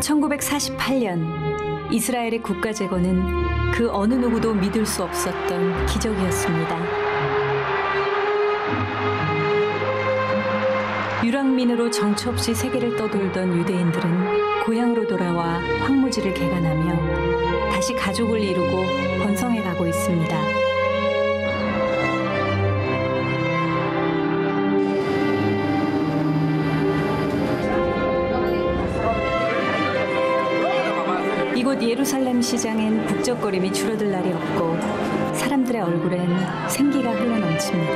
1948년 이스라엘의 국가 재건은 그 어느 누구도 믿을 수 없었던 기적이었습니다. 유랑민으로 정처 없이 세계를 떠돌던 유대인들은 고향으로 돌아와 황무지를 개간하며 다시 가족을 이루고 번성해 가고 있습니다. 이곳 예루살렘 시장엔 북적거림이 줄어들 날이 없고 사람들의 얼굴엔 생기가 흘러넘칩니다.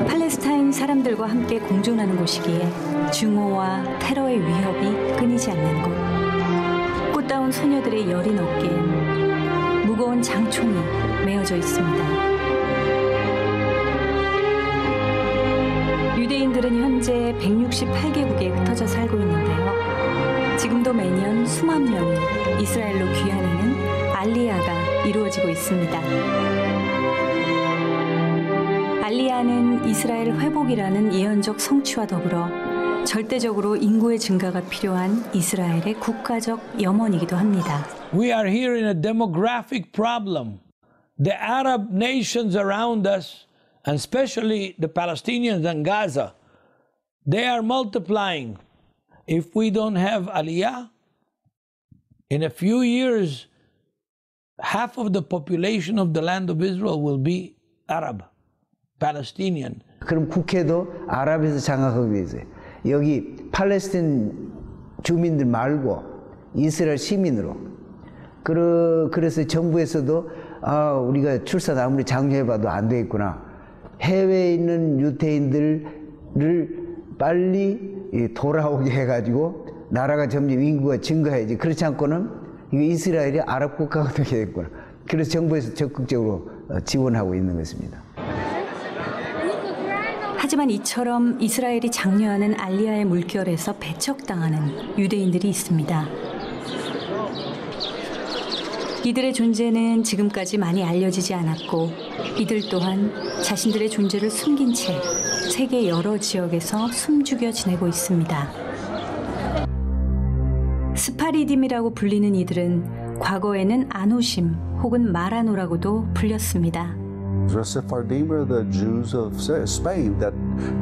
팔레스타인 사람들과 함께 공존하는 곳이기에 증오와 테러의 위협이 끊이지 않는 곳. 꽃다운 소녀들의 여린 어깨엔 무거운 장총이 메어져 있습니다. 유대인들은 현재 168개국에 흩어져 살고 있는데요. 지금도 매년 수만 명이 이스라엘로 귀환하는 알리야가 이루어지고 있습니다. 알리야는 이스라엘 회복이라는 예언적 성취와 더불어 절대적으로 인구의 증가가 필요한 이스라엘의 국가적 염원이기도 합니다. We are here in a demographic problem. The Arab nations around us, and especially the Palestinians and Gaza, they are multiplying. If we don't have Aliyah, in a few years, half of the population of the land of Israel will be Arab, Palestinian. 그럼 국회도 아랍에서 장악하기 위해서 여기 팔레스틴 주민들 말고 이스라엘 시민으로 그래서 정부에서도 우리가 출산 아무리 장려해봐도 안 되겠구나. 해외에 있는 유대인들을 빨리 돌아오게 해가지고 나라가 점점 인구가 증가해야지. 그렇지 않고는 이스라엘이 아랍 국가가 되겠구나. 그래서 정부에서 적극적으로 지원하고 있는 것입니다. 하지만 이처럼 이스라엘이 장려하는 알리야의 물결에서 배척당하는 유대인들이 있습니다. 이들의 존재는 지금까지 많이 알려지지 않았고 이들 또한 자신들의 존재를 숨긴 채 세계 여러 지역에서 숨죽여 지내고 있습니다. 스파리딤이라고 불리는 이들은 과거에는 아노심 혹은 마라노라고도 불렸습니다. The Sephardim are the Jews of Spain that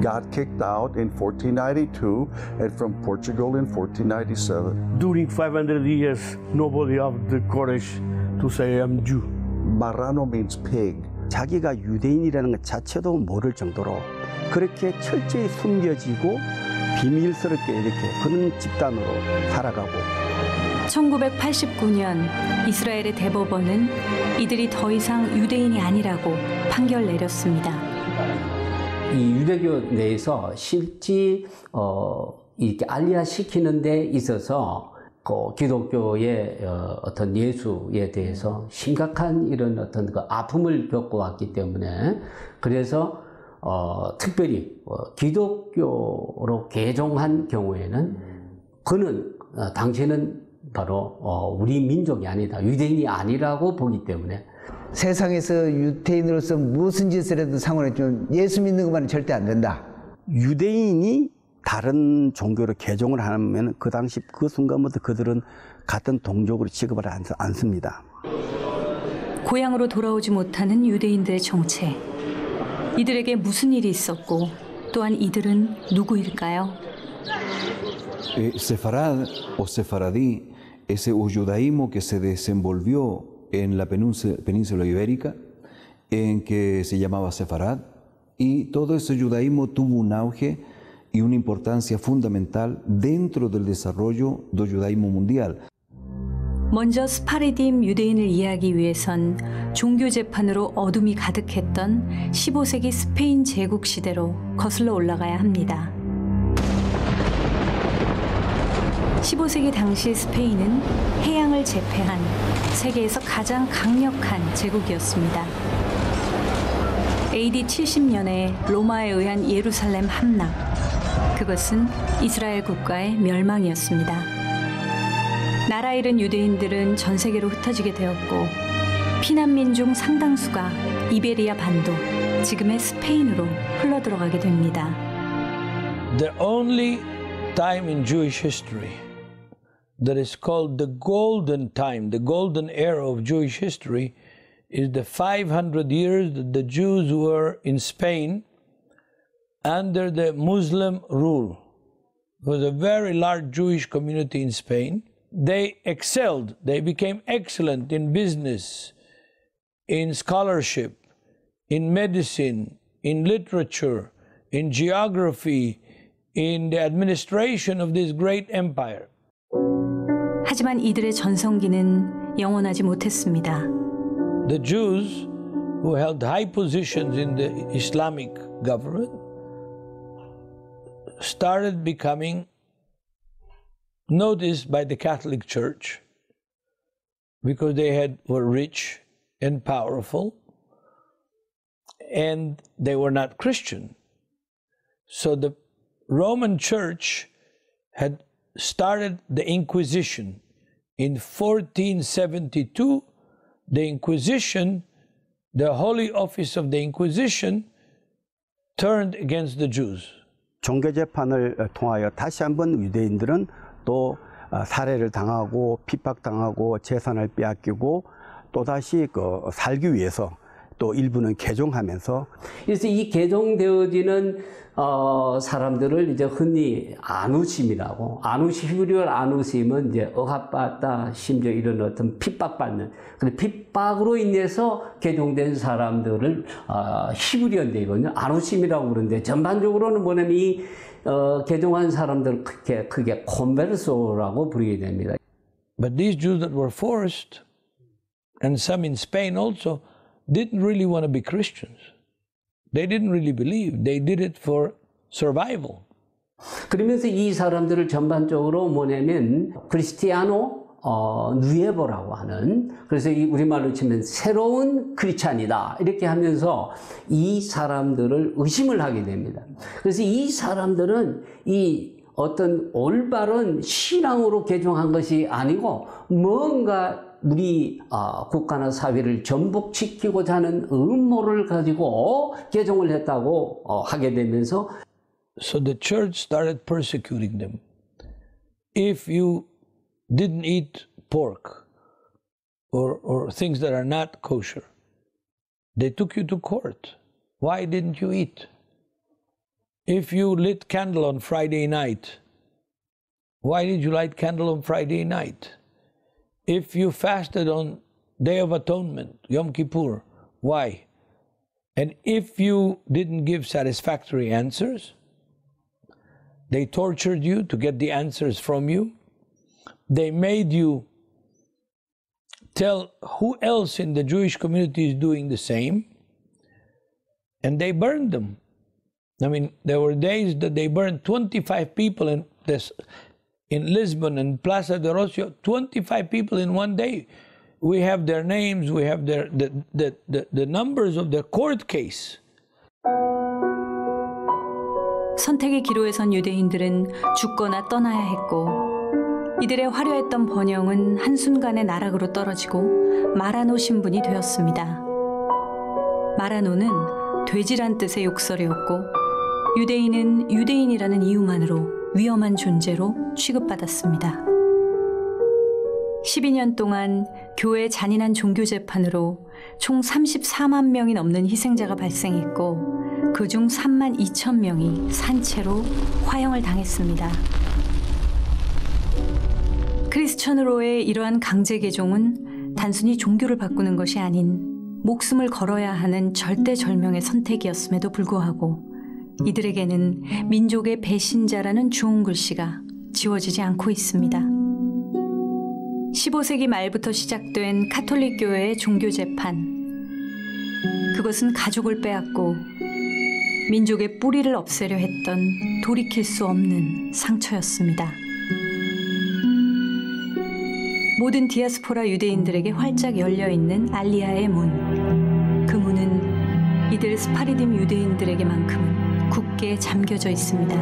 got kicked out in 1492 and from Portugal in 1497. During 500 years, nobody had the courage to say I'm Jew. Marrano means pig. 자기가 유대인이라는 것 자체도 모를 정도로 그렇게 철저히 숨겨지고 비밀스럽게 이렇게 그런 집단으로 살아가고 1989년 이스라엘의 대법원은 이들이 더 이상 유대인이 아니라고 판결 내렸습니다. 이 유대교 내에서 실제 이렇게 알리야 시키는 데 있어서 기독교의 어떤 예수에 대해서 심각한 이런 어떤 그 아픔을 겪어왔기 때문에 그래서 특별히 기독교로 개종한 경우에는 그는 당신은 바로 우리 민족이 아니다, 유대인이 아니라고 보기 때문에 세상에서 유대인으로서 무슨 짓을 해도 상관없지만 예수 믿는 것만은 절대 안 된다. 유대인이 다른 종교로 개종을 하면 그 당시 그 순간부터 그들은 같은 동족으로 취급을 않습니다. 고향으로 돌아오지 못하는 유대인들의 정체. 이들에게 무슨 일이 있었고 또한 이들은 누구일까요? Sefarad o sefaradí es un judaísmo que se desenvolvió en la península ibérica, en que se llamaba Sefarad, y todo ese judaísmo tuvo un auge y una importancia fundamental dentro del desarrollo del judaísmo mundial. 먼저 스파르딤 유대인을 이해하기 위해선 종교 재판으로 어둠이 가득했던 15세기 스페인 제국 시대로 거슬러 올라가야 합니다. 15세기 당시 스페인은 해양을 제패한 세계에서 가장 강력한 제국이었습니다. AD 70년에 로마에 의한 예루살렘 함락. 그것은 이스라엘 국가의 멸망이었습니다. 나라 잃은 유대인들은 전 세계로 흩어지게 되었고 피난민 중 상당수가 이베리아 반도, 지금의 스페인으로 흘러들어가게 됩니다. The only time in Jewish history that is called the golden time, the golden era of Jewish history, is the 500 years that the Jews were in Spain under the Muslim rule. There was a very large Jewish community in Spain. They excelled, they became excellent in business, in scholarship, in medicine, in literature, in geography, in the administration of this great empire. 하지만 이들의 전성기는 영원하지 못했습니다. The Jews who held high positions in the Islamic government started becoming noticed by the Catholic Church because they were rich and powerful, and they were not Christian. So the Roman Church had started the Inquisition. In 1472, the Inquisition, the Holy Office of the Inquisition, turned against the Jews. 종교 재판을 통하여 다시 한번 유대인들은 또 살해를 당하고 핍박당하고 재산을 빼앗기고 또 다시 살기 위해서 또 일부는 개종하면서 그래서 이 개종되어지는 사람들을 이제 흔히 안우심이라고, 히브리어 안우심은 이제 억압받다, 심지어 이런 어떤 핍박받는, 그 핍박으로 인해서 개종된 사람들을 히브리어인데거든요. 안우심이라고 그러는데 전반적으로는 뭐냐면 이 개종한 사람들 크게 콘베르소라고 부르게 됩니다. But these Jews that were forced, and some in Spain also, didn't really want to be Christians. They didn't really believe. They did it for survival. 그러면서 이 사람들을 전반적으로 뭐냐면 크리스티아노 누에보라고 하는, 그래서 이 우리말로 치면 새로운 크리스찬이다 이렇게 하면서 이 사람들을 의심을 하게 됩니다. 그래서 이 사람들은 이 어떤 올바른 신앙으로 개종한 것이 아니고 뭔가 우리 국가나 사회를 전복시키고자 하는 음모를 가지고 개종을 했다고 하게 되면서 So the church started persecuting them. If you didn't eat pork or things that are not kosher, they took you to court. Why didn't you eat? If you lit candle on Friday night, why did you light candle on Friday night? If you fasted on Day of Atonement, Yom Kippur, why? And if you didn't give satisfactory answers, they tortured you to get the answers from you. They made you tell who else in the Jewish community is doing the same, and they burned them. I mean, there were days that they burned 25 people in Lisbon and Plaza de Rocio, 25 people in one day. We have their names, we have the numbers of their court case. 선택의 기로에 선 유대인들은 죽거나 떠나야 했고, 이들의 화려했던 번영은 한순간에 나락으로 떨어지고 마라노 신분이 되었습니다. 마라노는 돼지란 뜻의 욕설이었고, 유대인은 유대인이라는 이유만으로 위험한 존재로 취급받았습니다. 12년 동안 교회 잔인한 종교 재판으로 총 34만 명이 넘는 희생자가 발생했고, 그중 3만 2천 명이 산채로 화형을 당했습니다. 크리스천으로의 이러한 강제 개종은 단순히 종교를 바꾸는 것이 아닌 목숨을 걸어야 하는 절대절명의 선택이었음에도 불구하고 이들에게는 민족의 배신자라는 주홍 글씨가 지워지지 않고 있습니다. 15세기 말부터 시작된 카톨릭 교회의 종교 재판. 그것은 가족을 빼앗고 민족의 뿌리를 없애려 했던 돌이킬 수 없는 상처였습니다. 모든 디아스포라 유대인들에게 활짝 열려있는 알리아의 문. 그 문은 이들 스파르딤 유대인들에게만큼은 굳게 잠겨져 있습니다.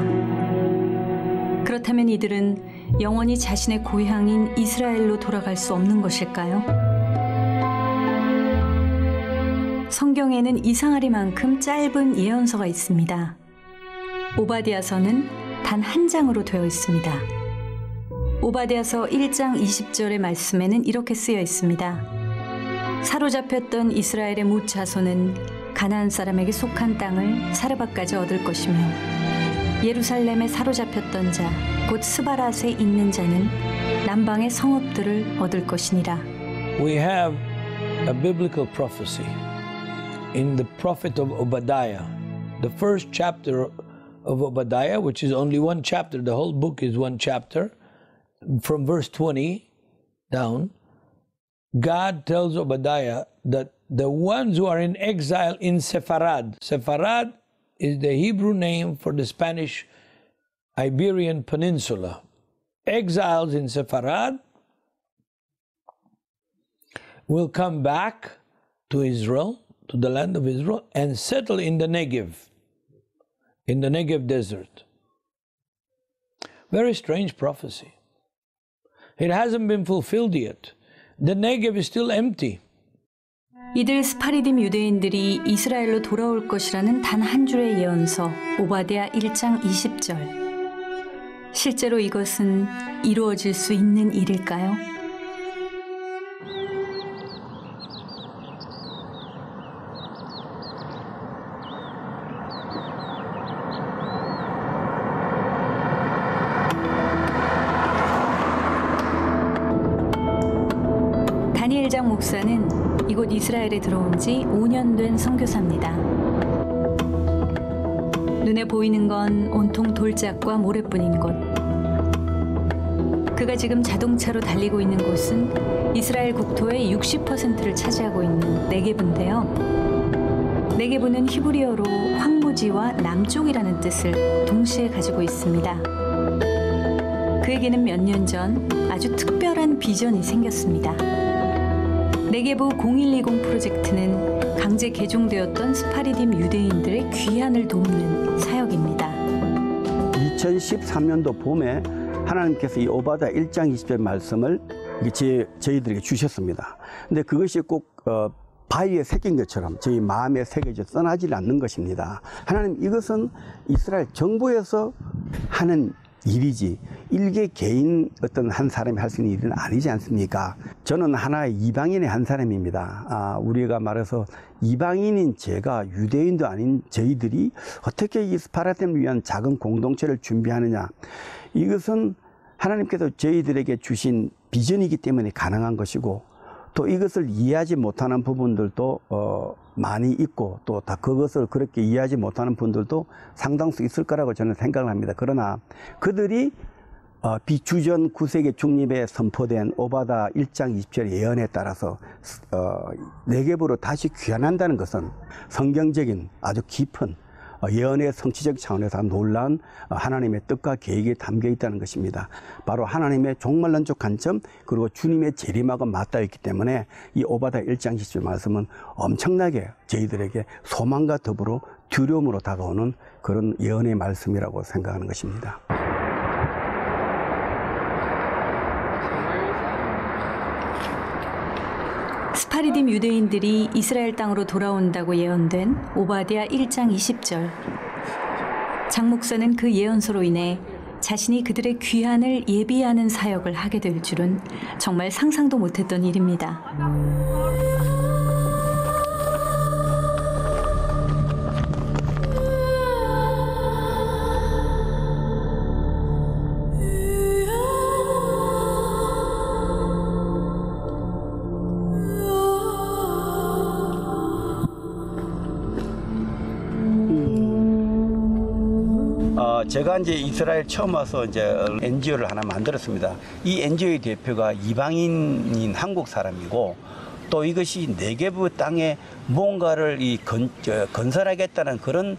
그렇다면 이들은 영원히 자신의 고향인 이스라엘로 돌아갈 수 없는 것일까요? 성경에는 이상하리만큼 짧은 예언서가 있습니다. 오바댜서는 단 한 장으로 되어 있습니다. 오바댜서 1장 20절의 말씀에는 이렇게 쓰여 있습니다. 사로잡혔던 이스라엘의 뭇 자손은 가나안 사람에게 속한 땅을 사르밧까지 얻을 것이며 예루살렘에 사로잡혔던 자, 곧 스바랏에 있는 자는 남방의 성읍들을 얻을 것이니라. We have a biblical prophecy in the prophet of Obadiah. The first chapter of Obadiah, which is only one chapter, the whole book is one chapter, from verse 20 down, God tells Obadiah that the ones who are in exile in Sepharad, Sepharad is the Hebrew name for the Spanish Iberian Peninsula. Exiles in Sepharad will come back to Israel, to the land of Israel, and settle in the Negev desert. Very strange prophecy. It hasn't been fulfilled yet. The Negev is still empty. 이들 스파리딤 유대인들이 이스라엘로 돌아올 것이라는 단 한 줄의 예언서 오바댜 1장 20절. 실제로 이것은 이루어질 수 있는 일일까요? 다니엘장 목사는 이곳 이스라엘에 들어온 지 5년 된 선교사입니다. 눈에 보이는 건 온통 돌짝과 모래뿐인 곳. 그가 지금 자동차로 달리고 있는 곳은 이스라엘 국토의 60%를 차지하고 있는 네게브인데요. 네게브는 히브리어로 황무지와 남쪽이라는 뜻을 동시에 가지고 있습니다. 그에게는 몇 년 전 아주 특별한 비전이 생겼습니다. 네게브 0120 프로젝트는 강제 개종되었던 스파리딤 유대인들의 귀환을 돕는 사역입니다. 2013년도 봄에 하나님께서 이 오바댜 1장 20절 말씀을 저희들에게 주셨습니다. 근데 그것이 꼭 바위에 새긴 것처럼 저희 마음에 새겨져 떠나지 않는 것입니다. 하나님, 이것은 이스라엘 정부에서 하는 일이지 일개 개인 어떤 한 사람이 할 수 있는 일은 아니지 않습니까? 저는 하나의 이방인의 한 사람입니다. 우리가 말해서 이방인인 제가 유대인도 아닌 저희들이 어떻게 이 스파르타를 위한 작은 공동체를 준비하느냐, 이것은 하나님께서 저희들에게 주신 비전이기 때문에 가능한 것이고, 또 이것을 이해하지 못하는 부분들도 많이 있고, 또 다 그것을 그렇게 이해하지 못하는 분들도 상당수 있을 거라고 저는 생각을 합니다. 그러나 그들이 비주전 9세기 중립에 선포된 오바댜 1장 20절 예언에 따라서 네겝으로 다시 귀환한다는 것은 성경적인 아주 깊은 예언의 성취적 차원에서 놀라운 하나님의 뜻과 계획이 담겨 있다는 것입니다. 바로 하나님의 종말론적 관점, 그리고 주님의 재림하고 맞닿아 있기 때문에 이 오바댜 1장 20절 말씀은 엄청나게 저희들에게 소망과 더불어 두려움으로 다가오는 그런 예언의 말씀이라고 생각하는 것입니다. 스파리딤 유대인들이 이스라엘 땅으로 돌아온다고 예언된 오바댜 1장 20절. 장 목사는 그 예언서로 인해 자신이 그들의 귀환을 예비하는 사역을 하게 될 줄은 정말 상상도 못했던 일입니다. 제가 이제 이스라엘 처음 와서 이제 NGO를 하나 만들었습니다. 이 NGO의 대표가 이방인인 한국 사람이고, 또 이것이 네게브 땅에 뭔가를 건설하겠다는 그런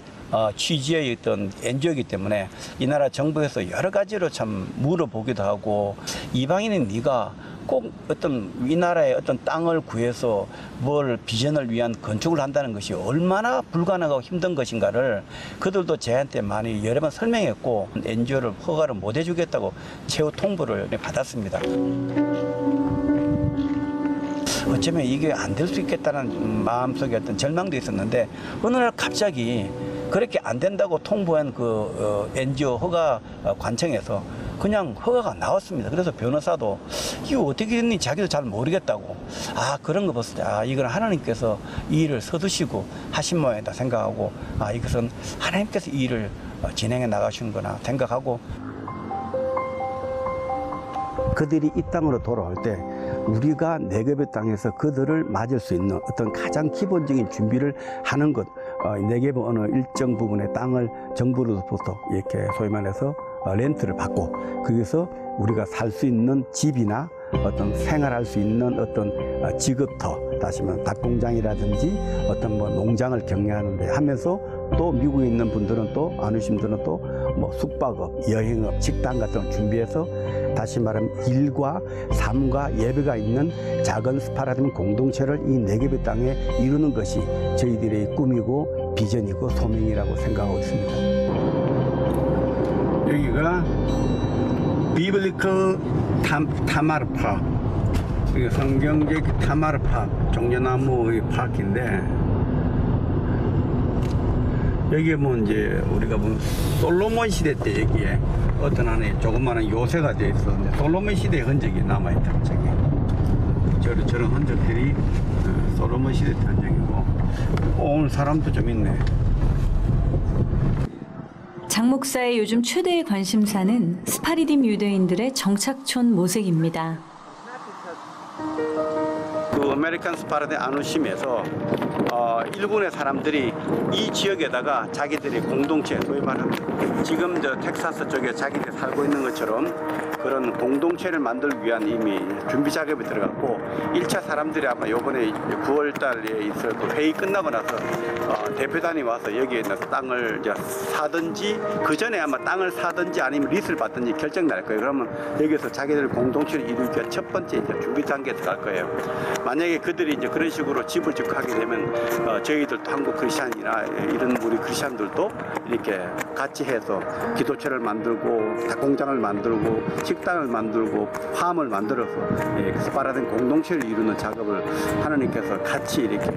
취지의 어떤 NGO이기 때문에 이 나라 정부에서 여러 가지로 참 물어보기도 하고, 이방인인 네가 꼭 어떤 이 나라의 어떤 땅을 구해서 뭘 비전을 위한 건축을 한다는 것이 얼마나 불가능하고 힘든 것인가를 그들도 저한테 많이 여러 번 설명했고, NGO를 허가를 못 해주겠다고 최후 통보를 받았습니다. 어쩌면 이게 안 될 수 있겠다는 마음속에 어떤 절망도 있었는데 어느 날 갑자기 그렇게 안 된다고 통보한 그 NGO 허가 관청에서 그냥 허가가 나왔습니다. 그래서 변호사도 이거 어떻게 했는지 자기도 잘 모르겠다고. 아, 그런 거 봤을 때, 아, 이건 하나님께서 이 일을 서두시고 하신 모양이다 생각하고, 아, 이것은 하나님께서 이 일을 진행해 나가신 거나 생각하고. 그들이 이 땅으로 돌아올 때 우리가 네겝의 땅에서 그들을 맞을 수 있는 어떤 가장 기본적인 준비를 하는 것, 네겝의 어느 일정 부분의 땅을 정부로부터 이렇게 소위 말해서 렌트를 받고 거기서 우리가 살 수 있는 집이나 어떤 생활할 수 있는 어떤 직업터, 다시 말하면 닭공장이라든지 어떤 뭐 농장을 경영하는데 하면서 또 미국에 있는 분들은 또 안 오신 분들은 또 뭐 숙박업, 여행업, 식당 같은 걸 준비해서 다시 말하면 일과 삶과 예배가 있는 작은 스파라딘 공동체를 이 네겝의 땅에 이루는 것이 저희들의 꿈이고 비전이고 소명이라고 생각하고 있습니다. 여기가 비블리컬 타마르파, 이게 성경적 타마르파 종려나무의 파크인데 여기에 뭐 이제 우리가 뭐 솔로몬 시대 때 여기에 어떤 하나의 조그마한 요새가 되어 있었는데 솔로몬 시대의 흔적이 남아있다. 저런 흔적들이 솔로몬 시대 때 흔적이고 오늘 사람도 좀 있네. 장 목사의 요즘 최대의 관심사는 스파리딤 유대인들의 정착촌 모색입니다. 그 아메리칸 스파라딘 아누심에서 일본의 사람들이 이 지역에다가 자기들의 공동체, 소위 말하는 지금 저 텍사스 쪽에 자기들이 살고 있는 것처럼 그런 공동체를 만들기 위한 이미 준비 작업이 들어갔고 1차 사람들이 아마 요번에 9월 달에 있을 그 회의 끝나고 나서 대표단이 와서 여기에 있는 땅을 이제 사든지 그 전에 아마 땅을 사든지 아니면 리스를 받든지 결정 날 거예요. 그러면 여기서 자기들 공동체를 이루기 위한 첫 번째 이제 준비 단계에 들어갈 거예요. 만약에 그들이 이제 그런 식으로 집을 짓고 하게 되면 저희들도 한국 크리스찬이나 이런 우리 크리스찬들도 이렇게 같이 해서 기도처를 만들고 닭공장을 만들고 식당을 만들고 팜을 만들어서 스파라딘 공동체를 이루는 작업을 하나님께서 같이 이렇게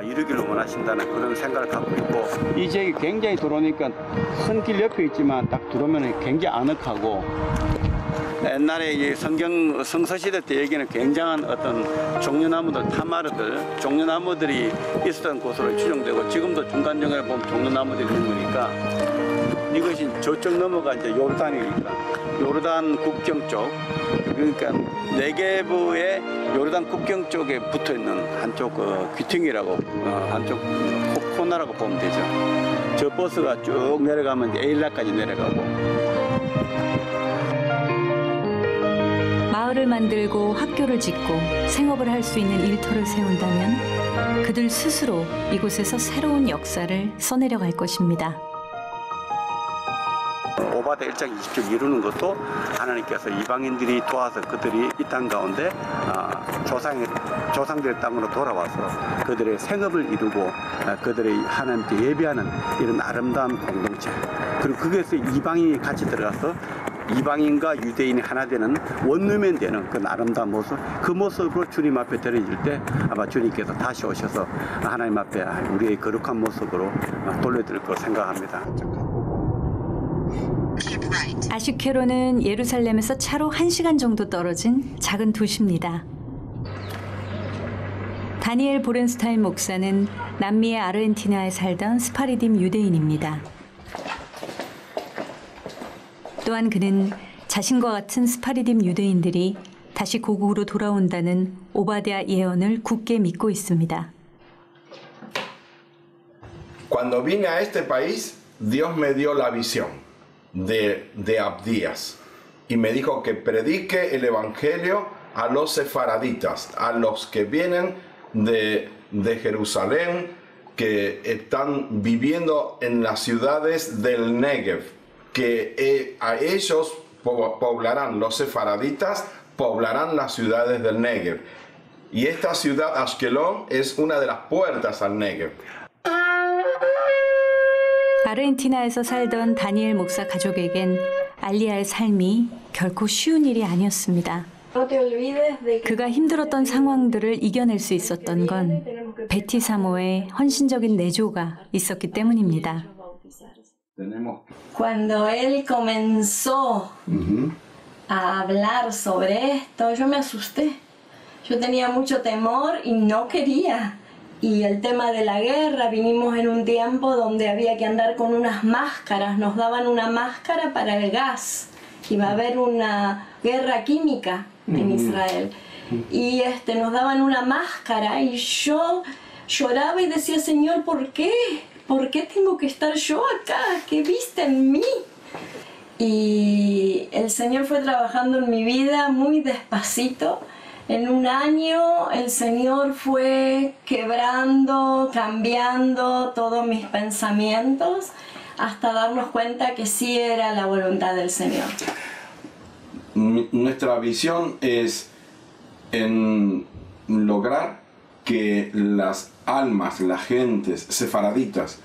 이루기를 원하신다는 그런 생각을 갖고 있고 이 지역이 굉장히 들어오니까 큰 길 옆에 있지만 딱 들어오면 굉장히 아늑하고 옛날에 이 성서시대 때 여기는 굉장한 어떤 종려나무들, 타마르들, 종려나무들이 있었던 곳으로 추정되고 지금도 중간중간에 보면 종려나무들이 있는 거니까 이것이 저쪽 넘어가 이제 요르단이니까 요르단 국경 쪽 그러니까 네게브의 요르단 국경 쪽에 붙어 있는 한쪽 귀퉁이라고 한쪽 코너라고 보면 되죠. 저 버스가 쭉 내려가면 이제 에일라까지 내려가고. 마을을 만들고 학교를 짓고 생업을 할 수 있는 일터를 세운다면 그들 스스로 이곳에서 새로운 역사를 써내려갈 것입니다. 오바다 1장 20절 이루는 것도 하나님께서 이방인들이 도와서 그들이 이 땅 가운데 조상들의 땅으로 돌아와서 그들의 생업을 이루고 그들의 하나님께 예배하는 이런 아름다운 공동체 그리고 거기에서 이방인이 같이 들어가서 이방인과 유대인이 하나 되는 원룸이 되는 그 아름다운 모습 그 모습으로 주님 앞에 드려질 때 아마 주님께서 다시 오셔서 하나님 앞에 우리의 거룩한 모습으로 돌려드릴 걸 생각합니다. 아슈케론은 예루살렘에서 차로 1시간 정도 떨어진 작은 도시입니다. 다니엘 보렌스타인 목사는 남미의 아르헨티나에 살던 스파리딤 유대인입니다. 또한 그는 자신과 같은 스파리딤 유대인들이 다시 고국으로 돌아온다는 오바댜 예언을 굳게 믿고 있습니다. Cuando vine a este país, Dios me dio la visión de Abdías y me dijo que predique el evangelio a los sefaraditas, a los que vienen de Jerusalén, que están viviendo en las ciudades del Negev, que a ellos poblarán, los sefaraditas poblarán las ciudades del Negev. Y esta ciudad, Ashkelon, es una de las puertas al Negev. 아르헨티나에서 살던 다니엘 목사 가족에겐 알리아의 삶이 결코 쉬운 일이 아니었습니다. 그가 힘들었던 상황들을 이겨낼 수 있었던 건 베티 사모의 헌신적인 내조가 있었기 때문입니다. Cuando él comenzó a hablar sobre esto, yo me asusté. Yo tenía mucho temor y no quería. Y el tema de la guerra, vinimos en un tiempo donde había que andar con unas máscaras, nos daban una máscara para el gas. Iba a haber una guerra química en Israel. Y nos daban una máscara y yo lloraba y decía, Señor, ¿por qué? ¿Por qué tengo que estar yo acá? ¿Qué viste en mí? Y el Señor fue trabajando en mi vida muy despacito. En un año el Señor fue quebrando, cambiando todos mis pensamientos hasta darnos cuenta que sí era la voluntad del Señor. Nuestra visión es en lograr que las almas, las gentes sefaraditas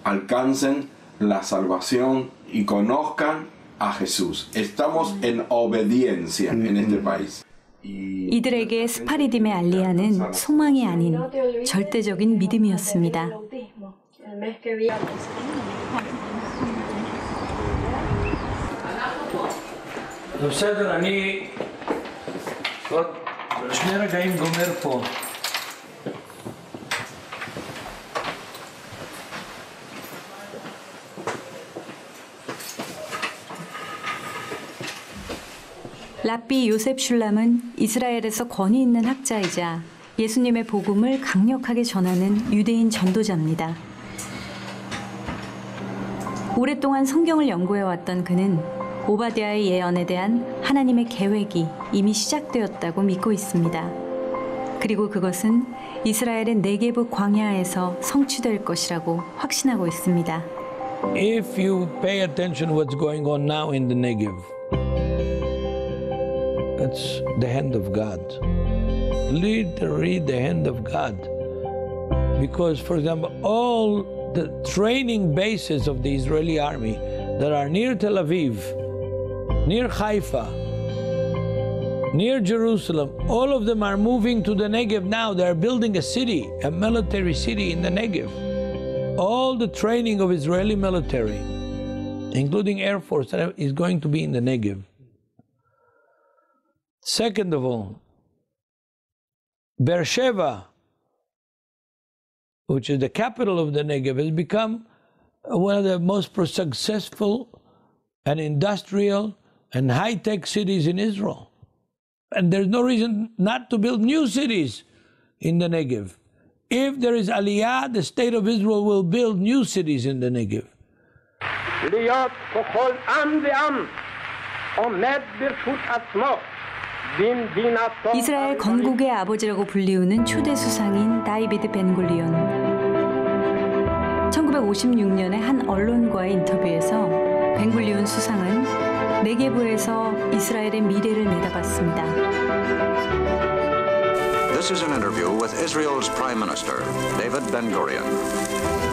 alcancen la salvación y conozcan a Jesús. Estamos en obediencia en este país. 이들에게 스파리딤의 알리아는 소망이 아닌 절대적인 믿음이었습니다. בסדר, אני עוד שני רגעים גומר פה. 랍비 요셉 슐람은 이스라엘에서 권위 있는 학자이자 예수님의 복음을 강력하게 전하는 유대인 전도자입니다. 오랫동안 성경을 연구해왔던 그는 오바댜의 예언에 대한 하나님의 계획이 이미 시작되었다고 믿고 있습니다. 그리고 그것은 이스라엘의 네게브 광야에서 성취될 것이라고 확신하고 있습니다. If you pay attention what's going on now in the Negev, that's the hand of God. Literally the hand of God. Because, for example, all the training bases of the Israeli army that are near Tel Aviv, near Haifa, near Jerusalem, all of them are moving to the Negev now. They are building a city, a military city in the Negev. All the training of Israeli military, including Air Force, is going to be in the Negev. Second of all, Beersheba, which is the capital of the Negev, has become one of the most successful and industrial and high-tech cities in Israel. And there's no reason not to build new cities in the Negev. If there is Aliyah, the state of Israel will build new cities in the Negev. 이스라엘 건국의 아버지라고 불리우는 초대 수상인 다비드 벤굴리온. 1956년에 한 언론과의 인터뷰에서 벤굴리온 수상은 네게브에서 이스라엘의 미래를 내다봤습니다. This is an interview with Israel's Prime Minister, David Ben-Gurion.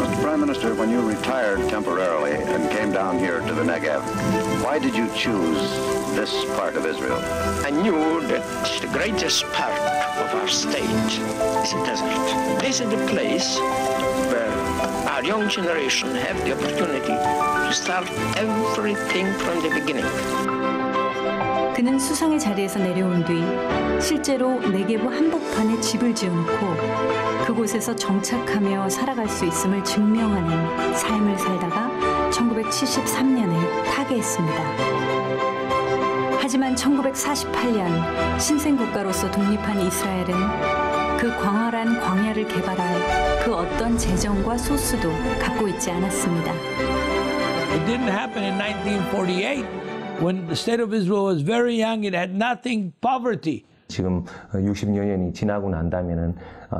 Mr. Prime Minister, when you retired temporarily and came down here to the Negev, why did you choose this part of Israel? I knew that the greatest part of our state is the desert. This is the place where our young generation have the opportunity to start everything from the beginning. 그는 수상의 자리에서 내려온 뒤 실제로 네게브 한복판에 집을 지어놓고 그곳에서 정착하며 살아갈 수 있음을 증명하는 삶을 살다가 1973년에 타계했습니다. 하지만 1948년 신생국가로서 독립한 이스라엘은 그 광활한 광야를 개발할 그 어떤 재정과 소스도 갖고 있지 않았습니다. It didn't happen in 1948. When the state of Israel was very young, it had nothing, poverty. 지금 60여 년이 지나고 난다면은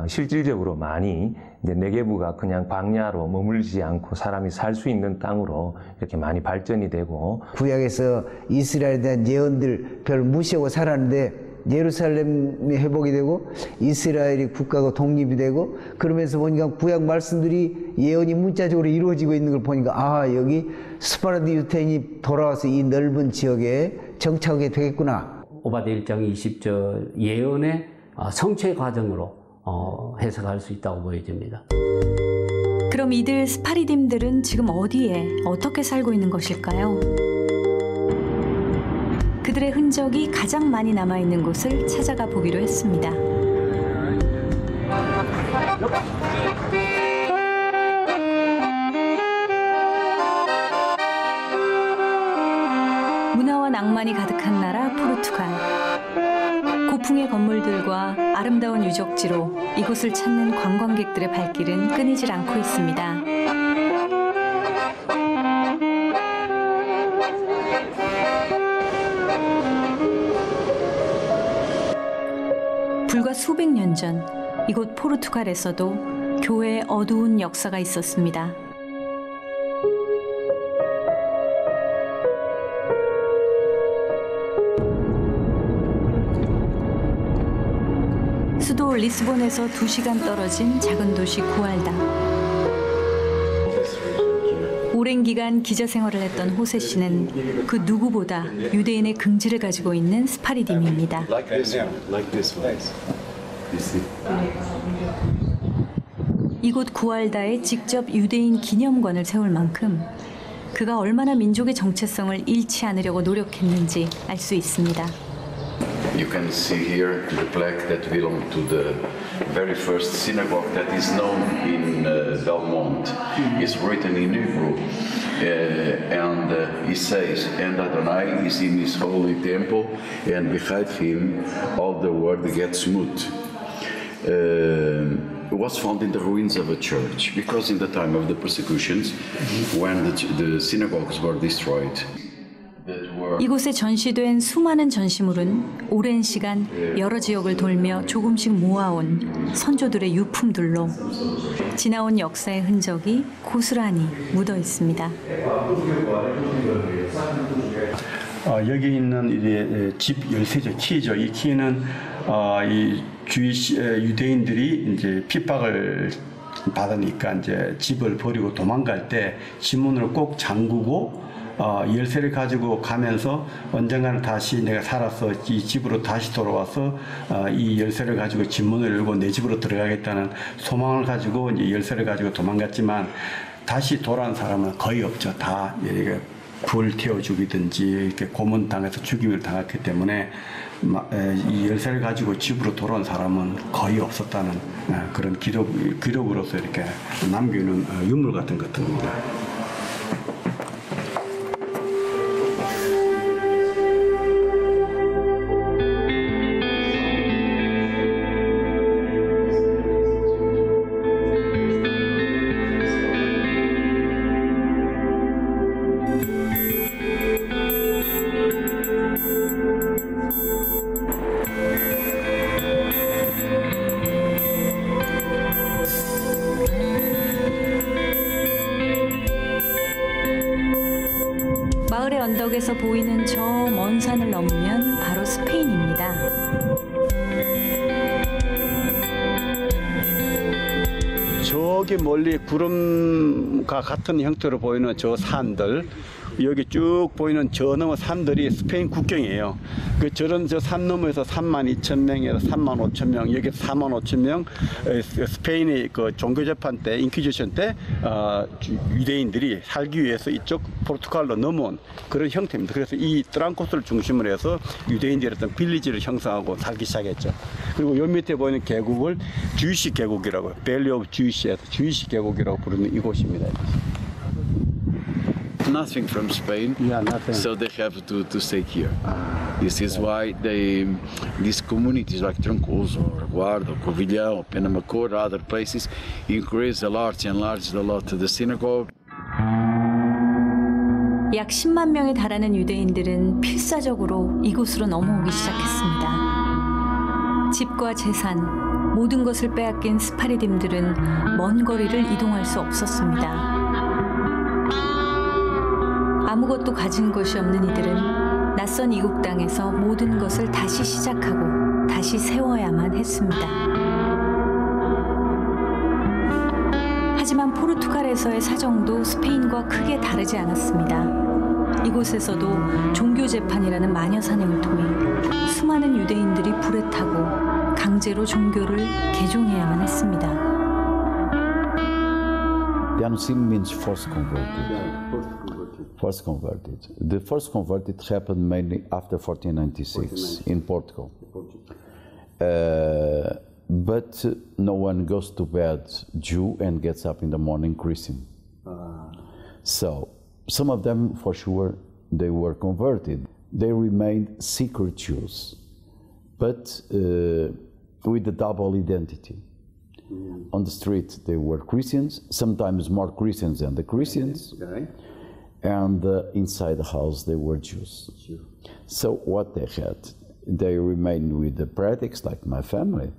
실질적으로 많이 이제 네게브가 그냥 광야로 머물지 않고 사람이 살 수 있는 땅으로 이렇게 많이 발전이 되고 구약에서 이스라엘에 대한 예언들 별 무시하고 살았는데 예루살렘이 회복이 되고 이스라엘이 국가가 독립이 되고 그러면서 보니까 구약 말씀들이 예언이 문자적으로 이루어지고 있는 걸 보니까 아 여기 스파르디 유태인이 돌아와서 이 넓은 지역에 정착하게 되겠구나. 오바댜 1장 20절 예언의 성취의 과정으로 해석할 수 있다고 보여집니다. 그럼 이들 스파르딤들은 지금 어디에 어떻게 살고 있는 것일까요? 그들의 흔적이 가장 많이 남아있는 곳을 찾아가 보기로 했습니다. 문화와 낭만이 가득한 나라 포르투갈. 고풍의 건물들과 아름다운 유적지로 이곳을 찾는 관광객들의 발길은 끊이질 않고 있습니다. 불과 수백 년 전 이곳 포르투갈에서도 교회의 어두운 역사가 있었습니다. 수도 리스본에서 2시간 떨어진 작은 도시 구알다. 오랜 기간 기자 생활을 했던 호세 씨는 그 누구보다 유대인의 긍지를 가지고 있는 스파르딤입니다. 이곳 구알다에 직접 유대인 기념관을 세울 만큼 그가 얼마나 민족의 정체성을 잃지 않으려고 노력했는지 알 수 있습니다. You can see here the plaque that belonged to the very first synagogue that is known in Belmont. It's written in Hebrew, and it says, "And Adonai is in His holy temple, and behind Him all the world gets mute." It was found in the ruins of a church because in the time of the persecutions, when the synagogues were destroyed. 이곳에 전시된 수많은 전시물은 오랜 시간 여러 지역을 돌며 조금씩 모아온 선조들의 유품들로 지나온 역사의 흔적이 고스란히 묻어 있습니다. 여기 있는 이제 집 열쇠죠, 키죠. 이 키는 이 유대인들이 이제 핍박을 받으니까 이제 집을 버리고 도망갈 때 지문을 꼭 잠그고 열쇠를 가지고 가면서 언젠가는 다시 내가 살아서 이 집으로 다시 돌아와서 이 열쇠를 가지고 집문을 열고 내 집으로 들어가겠다는 소망을 가지고 이제 열쇠를 가지고 도망갔지만 다시 돌아온 사람은 거의 없죠. 다 불 태워 죽이든지 이렇게 고문당해서 죽임을 당했기 때문에 이 열쇠를 가지고 집으로 돌아온 사람은 거의 없었다는 그런 기록으로서 이렇게 남기는 유물 같은 것들입니다. 마을의 언덕에서 보이는 저 먼 산을 넘으면 바로 스페인입니다. 저기 멀리 구름과 같은 형태로 보이는 저 산들, 여기 쭉 보이는 저 너머 산들이 스페인 국경이에요. 저런 저 산 너머에서 32,000명에서 35,000명, 여기 45,000명 스페인의 그 종교 재판 때, 인퀴지션 때 유대인들이 살기 위해서 이쪽 포르투갈로 넘어온 그런 형태입니다. 그래서 이 트랑코스를 중심으로 해서 유대인들이 어떤 빌리지를 형성하고 살기 시작했죠. 그리고 요 밑에 보이는 계곡을 주이시 계곡이라고, 밸리 오브 주이시에서 주이시 계곡이라고 부르는 이곳입니다. Nothing from Spain, so they have to stay here. This is why these communities like Trancoso, or Guarda, Covilhão, Penamacor, other places increase a lot the synagogue. 약 10만 명에 달하는 유대인들은 필사적으로 이곳으로 넘어오기 시작했습니다. 집과 재산, 모든 것을 빼앗긴 스파르딤들은 먼 거리를 이동할 수 없었습니다. 아무것도 가진 것이 없는 이들은 낯선 이국 땅에서 모든 것을 다시 시작하고 다시 세워야만 했습니다. 하지만 포르투갈에서의 사정도 스페인과 크게 다르지 않았습니다. 이곳에서도 종교 재판이라는 마녀 사냥을 통해 수많은 유대인들이 불에 타고 강제로 종교를 개종해야만 했습니다. Yanusim means first converted. First converted. The first converted happened mainly after 1496 in Portugal. But no one goes to bed Jew and gets up in the morning Christian. So some of them, for sure, they were converted. They remained secret Jews, but with a double identity. On the street, they were Christians, sometimes more Christians than the Christians, and inside the house, they were Jews. So what they had, they remained with the practice, like my family,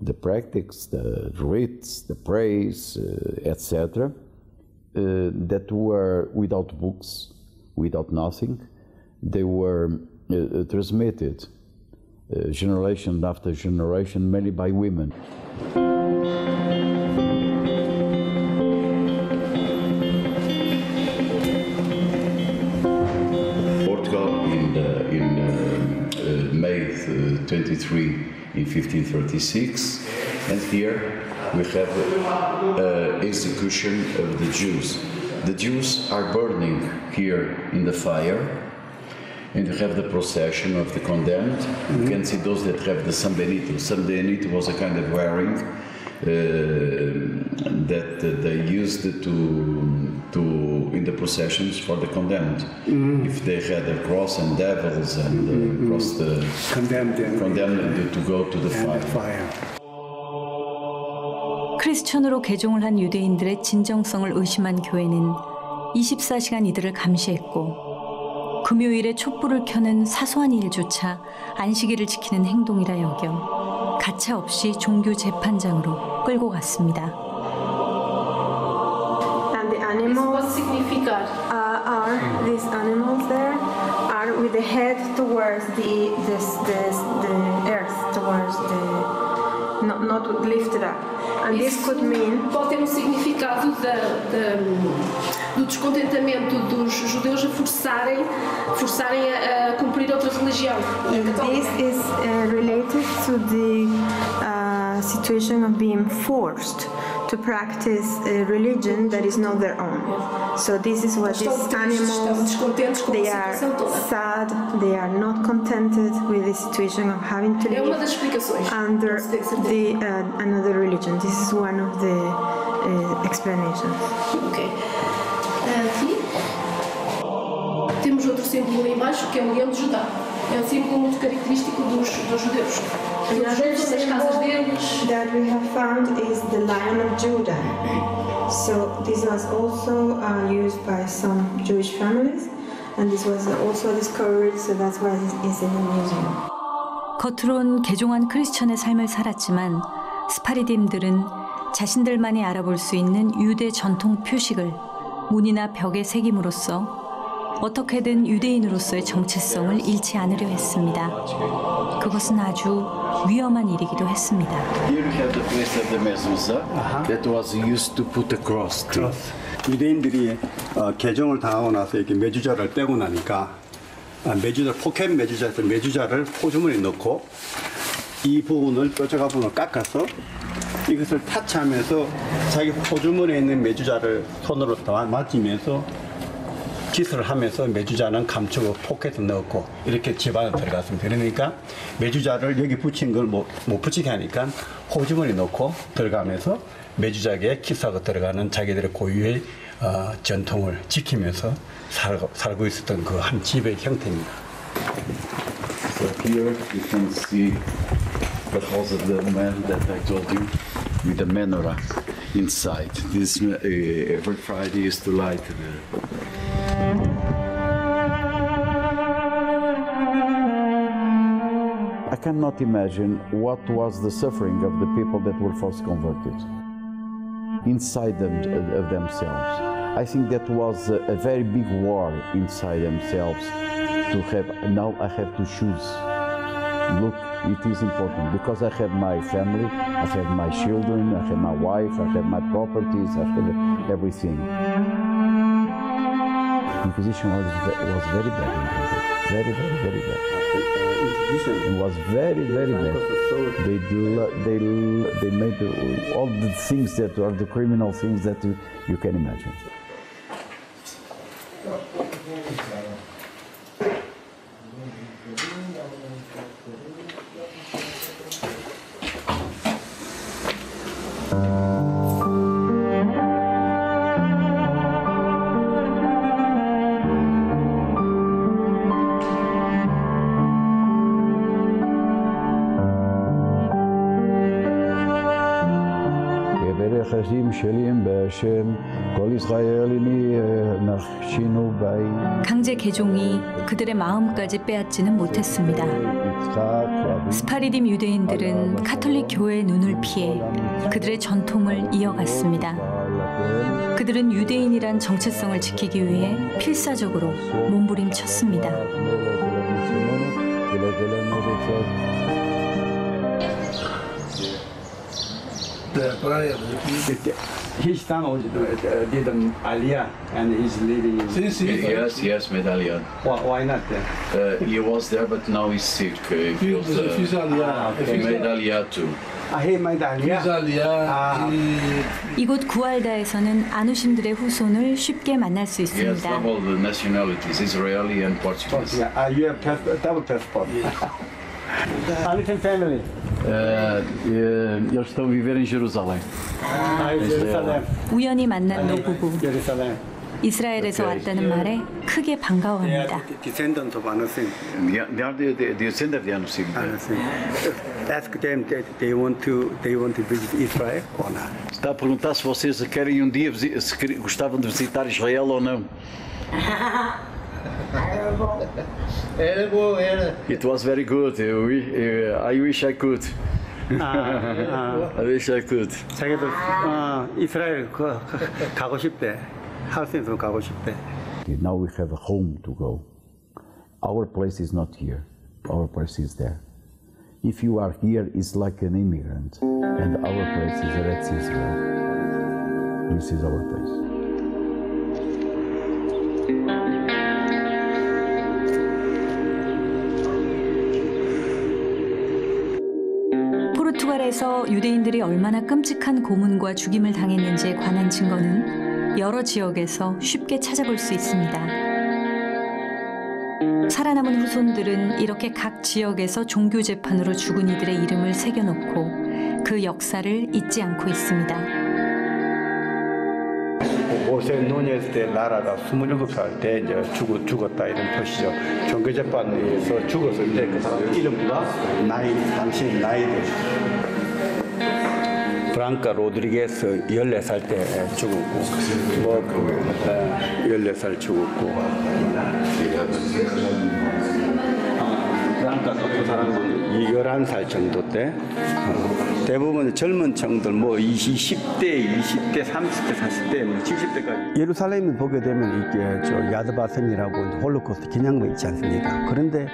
the practice, the rites, the praise, etc., that were without books, without nothing. They were transmitted generation after generation, mainly by women. Portugal in May 23 in 1536, and here we have execution of the Jews. The Jews are burning here in the fire, and you have the procession of the condemned. You can see those that have the San Benito. San Benito was a kind of wearing that they used to in the processions for the condemned. If they had a cross and devils and cross the condemned to go to the fire. 크리스천으로 개종을 한 유대인들의 진정성을 의심한 교회는 24시간 이들을 감시했고 금요일에 촛불을 켜는 사소한 일조차 안식일을 지키는 행동이라 여겨 가차없이 종교 재판장으로 끌고 갔습니다. And the animals are these animals there are with the head towards the earth, towards the not lifted up. And this could mean pode ter significado do descontentamento dos judeus a forçarem a cumprir outra religião. This is related to the situation of being forced to practice a religion that is not their own. So this is what these animals, they are sad, they are not contented with the situation of having to live under another religion. This is one of the explanations. Okay. Aqui temos outro símbolo em baixo que é o leão de Judá. É um símbolo muito característico dos judeus. Another symbol that we have found is the Lion of Judah. So this was also used by some Jewish families, and this was also discovered, so that's why it is in the museum. 겉으론 개종한 크리스천의 삶을 살았지만 스파르디인들은 자신들만이 알아볼 수 있는 유대 전통 표식을 문이나 벽에 새김으로써 어떻게든 유대인으로서의 정체성을 잃지 않으려 했습니다. 그것은 아주 위험한 일이기도 했습니다. Here we have the place of the mezuzah that was used to put the cross to. 유대인들이 개종을 당하고 나서 이렇게 메주자를 떼고 나니까 포켓 메주자에서 메주자를 포주머니에 넣고 이 부분을 뾰족한 부분을 깎아서 이것을 타치하면서 자기 포주머니에 있는 메주자를 손으로 만지면서 기술을 하면서 메주자는 감추고 포켓에 넣고 이렇게 집안에 들어갔습니다. 그러니까 메주자를 여기 붙인 걸 못 붙이게 하니까 호주머니 넣고 들어가면서 메주자에게 키스하고 들어가는 자기들의 고유의 전통을 지키면서 살고 있었던 그 한 집의 형태입니다. So here you can see the house of the man that I told you with the menorah inside. This every Friday is to light the. I cannot imagine what was the suffering of the people that were first converted inside of themselves. I think that was a very big war inside themselves to have, now I have to choose. Look, it is important because I have my family, I have my children, I have my wife, I have my properties, I have everything. Inquisition was very bad in Gaza. Very bad. It was very bad. They made all the things that are the criminal things that you can imagine. 강제 개종이 그들의 마음까지 빼앗지는 못했습니다. 스파르디 유대인들은 카톨릭 교회의 눈을 피해 그들의 전통을 이어갔습니다. 그들은 유대인이란 정체성을 지키기 위해 필사적으로 몸부림쳤습니다. His son did an aliyah and he's living in... Yes, medallion. Why not then? He was there, but now he's sick. He made aliyah too. He made aliyah? 이곳 구알다에서는 아누심들의 후손을 쉽게 만날 수 He has 있습니다. double nationalities, Israeli and Portuguese. You have double passport. Anusim family. Eles estão a viver em Jerusalém. 우연히 만난 노부부. 이스라엘에서 왔다는 말에 크게 반가워합니다. Descendants of Anusim. They are the descendants of Anusim. Ask them that they want to visit Israel or not. Está a perguntar se vocês querem dia gostavam de visitar Israel ou não. It was very good. I wish I could. I wish I could. 자기도 이스라엘 가고 싶대. 하우스에서 가고 싶대. Now we have a home to go. Our place is not here. Our place is there. If you are here, it's like an immigrant, and our place is Eretz Israel. This is our place. 포르투갈에서 유대인들이 얼마나 끔찍한 고문과 죽임을 당했는지에 관한 증거는 여러 지역에서 쉽게 찾아볼 수 있습니다. 살아남은 후손들은 이렇게 각 지역에서 종교 재판으로 죽은 이들의 이름을 새겨놓고 그 역사를 잊지 않고 있습니다. 호세 누네스 데 라라가 27살 때 이제 죽었다 이런 표시죠. 종교재판에서 죽었을 때 그 사람 이름과 당신 나이를 프랑카 로드리게스 14살 때 죽었고 14살 죽었고 프랑카 그 사람은 11살 정도 때 대부분 젊은 층들 뭐 20대, 30대, 40대, 70대까지 예루살렘을 보게 되면 이게 저 야드바셈이라고 홀로코스트 기념관 있지 않습니까? 그런데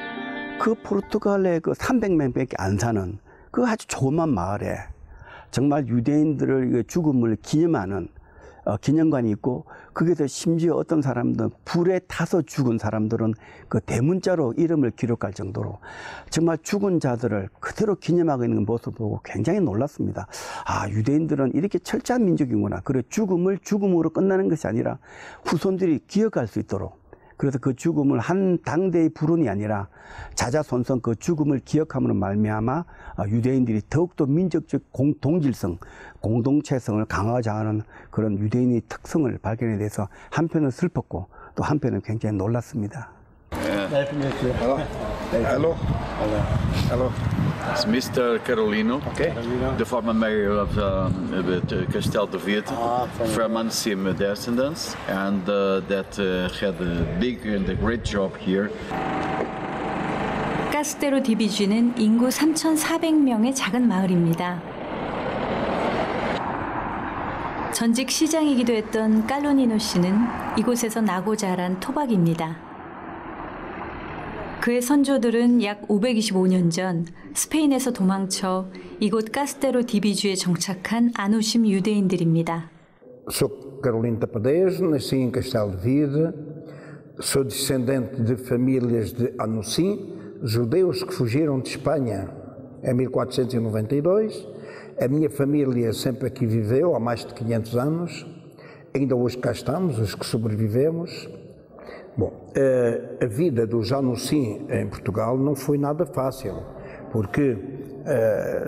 그 포르투갈의 그 300명밖에 안 사는 그 아주 조그만 마을에 정말 유대인들의 죽음을 기념하는 기념관이 있고 거기서 심지어 어떤 사람들은 불에 타서 죽은 사람들은 그 대문자로 이름을 기록할 정도로 정말 죽은 자들을 그대로 기념하고 있는 모습을 보고 굉장히 놀랐습니다. 아, 유대인들은 이렇게 철저한 민족이구나. 그래 죽음을 죽음으로 끝나는 것이 아니라 후손들이 기억할 수 있도록 그래서 그 죽음을 한 당대의 불운이 아니라 자자손손 그 죽음을 기억함으로 말미암아 유대인들이 더욱더 민족적 동질성, 공동체성을 강화하자 하는 그런 유대인의 특성을 발견에 대해서 한편은 슬펐고 또 한편은 굉장히 놀랐습니다. Hello. Hello. It's Mr. Carolino, the former mayor of Castelo de Vide, from Anusim descendants, and that had a big and a great job here. 카스테로 디비쥐는 인구 3,400명의 작은 마을입니다. 전직 시장이기도 했던 깔로니노 씨는 이곳에서 나고 자란 토박입니다. 그의 선조들은 약 525년 전 스페인에서 도망쳐 이곳 카스테로 디비쥐에 정착한 아누심 유대인들입니다. Sou Carolino Tapadez, nasci em Castelo de Vide. sou descendente de famílias de Anousim, judeus que fugiram de Espanha em 1492. A minha família sempre aqui viveu, há mais de 500 anos. Ainda hoje cá estamos, os que sobrevivemos. Bom, a vida dos Anousim em Portugal não foi nada fácil, porque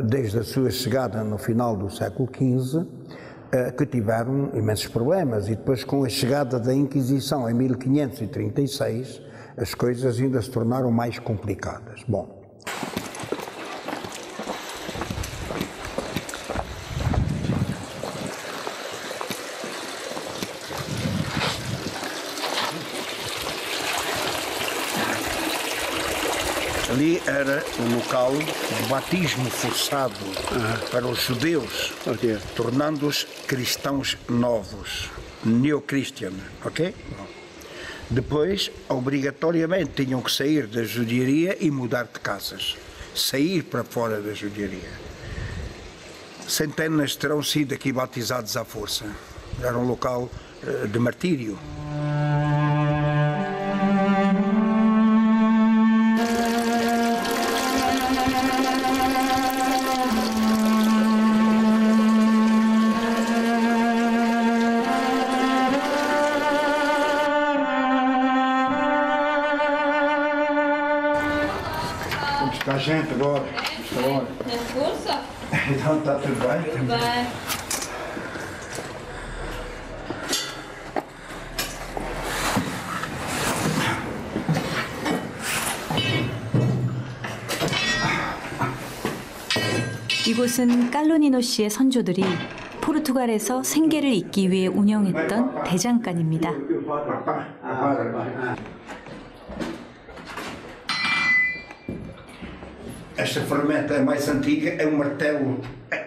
desde a sua chegada no final do século XV, que tiveram imensos problemas, e depois com a chegada da Inquisição em 1536, as coisas ainda se tornaram mais complicadas. Bom, ali era o local de batismo forçado para os judeus, tornando-os cristãos novos, neo-christian, ok? Depois, obrigatoriamente, tinham que sair da judiaria e mudar de casas, sair para fora da judiaria. Centenas terão sido aqui batizados à força. Era um local de martírio. A gente agora, esta hora. Força? Então está tudo bem? Tudo bem. 이곳은 칼로니노 씨의 선조들이 포르투갈에서 생계를 잇기 위해 운영했던 대장간입니다. Esta ferramenta é mais antiga, é um martelo,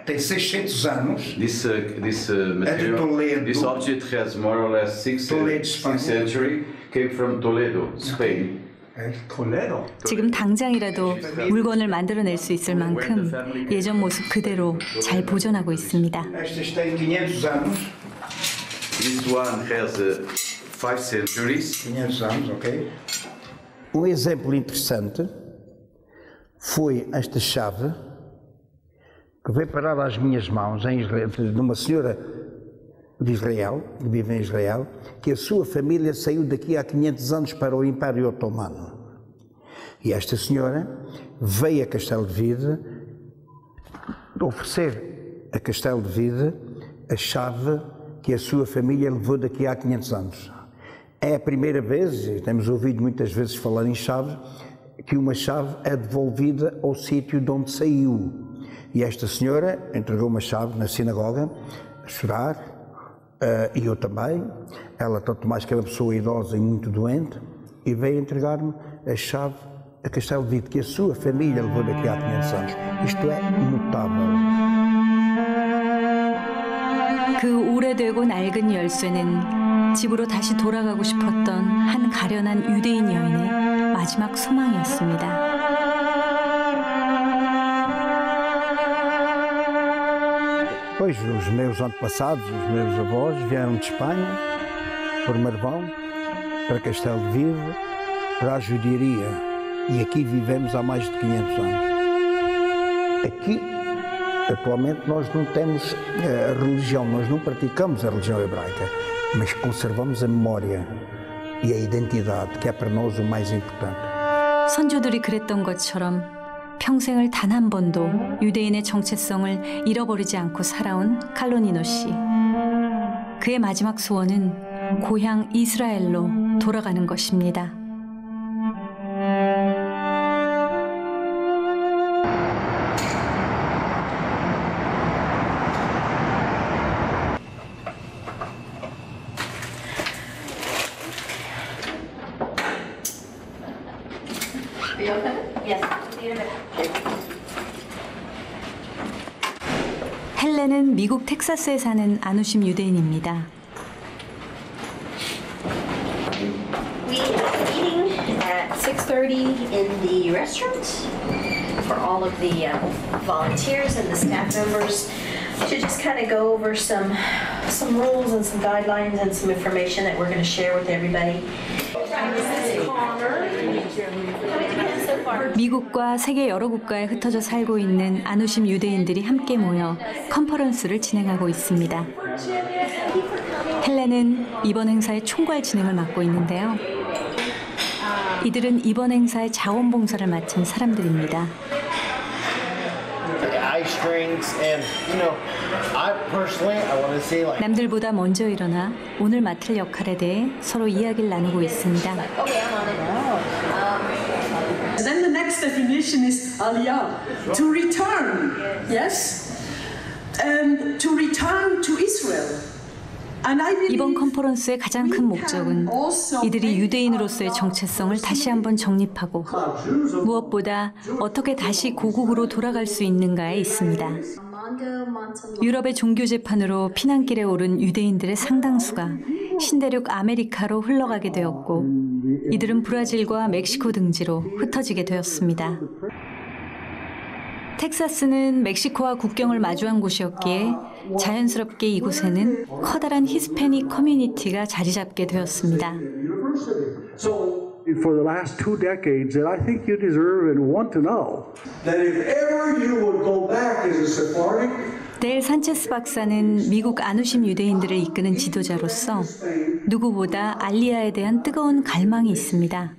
tem 600 anos. This material, this object has more or less 6th century, came from Toledo, Spain. 지금 당장이라도 물건을 만들어낼 수 있을 만큼 예전 모습 그대로 잘 보존하고 있습니다. Estas têm 500 anos. This one has 5 centuries. 500 anos, ok. Um exemplo interessante foi esta chave que veio parar às minhas mãos em Israel, de uma senhora de Israel, que vive em Israel, que a sua família saiu daqui há 500 anos para o Império Otomano. E esta senhora veio a Castelo de Vide oferecer a Castelo de Vide a chave que a sua família levou daqui há 500 anos. É a primeira vez, e temos ouvido muitas vezes falar em chave, que uma chave é devolvida ao sítio de onde saiu. E esta senhora entregou uma chave na sinagoga, a chorar, e eu também. Ela, tanto mais que é uma pessoa idosa e muito doente, e veio entregar-me a chave a Castelo de Vide, que a sua família levou daqui há 500 anos. Isto é notável. 그 오래되고 낡은 열쇠는 집으로 다시 돌아가고 싶었던 한 가련한 유대인 여인의 마지막 소망이었습니다. Pois, os meus antepassados, os meus avós, vieram de Espanha, por Marvão, para Castelo de Vide, para a judiaria. E aqui vivemos há mais de 500 anos. Aqui, atualmente, nós não temos a religião, nós não praticamos a religião hebraica, mas conservamos a memória e a identidade, que é para nós o mais importante. 선조들이 그랬던 것처럼 평생을 단 한 번도 유대인의 정체성을 잃어버리지 않고 살아온 칼로니노 씨. 그의 마지막 소원은 고향 이스라엘로 돌아가는 것입니다. 헬렌은 미국 텍사스에 사는 아누심 유대인입니다. We are eating at 6:30 in the restaurant for all of the volunteers and the staff members to just kind of go over some rules and some guidelines and some information that we're going to share with everybody. 미국과 세계 여러 국가에 흩어져 살고 있는 아누심 유대인들이 함께 모여 컨퍼런스를 진행하고 있습니다. 헬렌은 이번 행사의 총괄 진행을 맡고 있는데요. 이들은 이번 행사의 자원봉사를 맡은 사람들입니다. 남들보다 먼저 일어나 오늘 맡을 역할에 대해 서로 이야기를 나누고 있습니다. Then the next definition is aliyah, to return, yes, and to return to Israel. 이번 컨퍼런스의 가장 큰 목적은 이들이 유대인으로서의 정체성을 다시 한번 정립하고 무엇보다 어떻게 다시 고국으로 돌아갈 수 있는가에 있습니다. 유럽의 종교 재판으로 피난길에 오른 유대인들의 상당수가 신대륙 아메리카로 흘러가게 되었고 이들은 브라질과 멕시코 등지로 흩어지게 되었습니다. 텍사스는 멕시코와 국경을 마주한 곳이었기에 자연스럽게 이곳에는 커다란 히스패닉 커뮤니티가 자리 잡게 되었습니다. For the last 2 decades, that I think you deserve and want to know that if ever you would go back as a Sephardic. 데일 산체스 박사는 미국 아누심 유대인들을 이끄는 지도자로서 누구보다 알리야에 대한 뜨거운 갈망이 있습니다.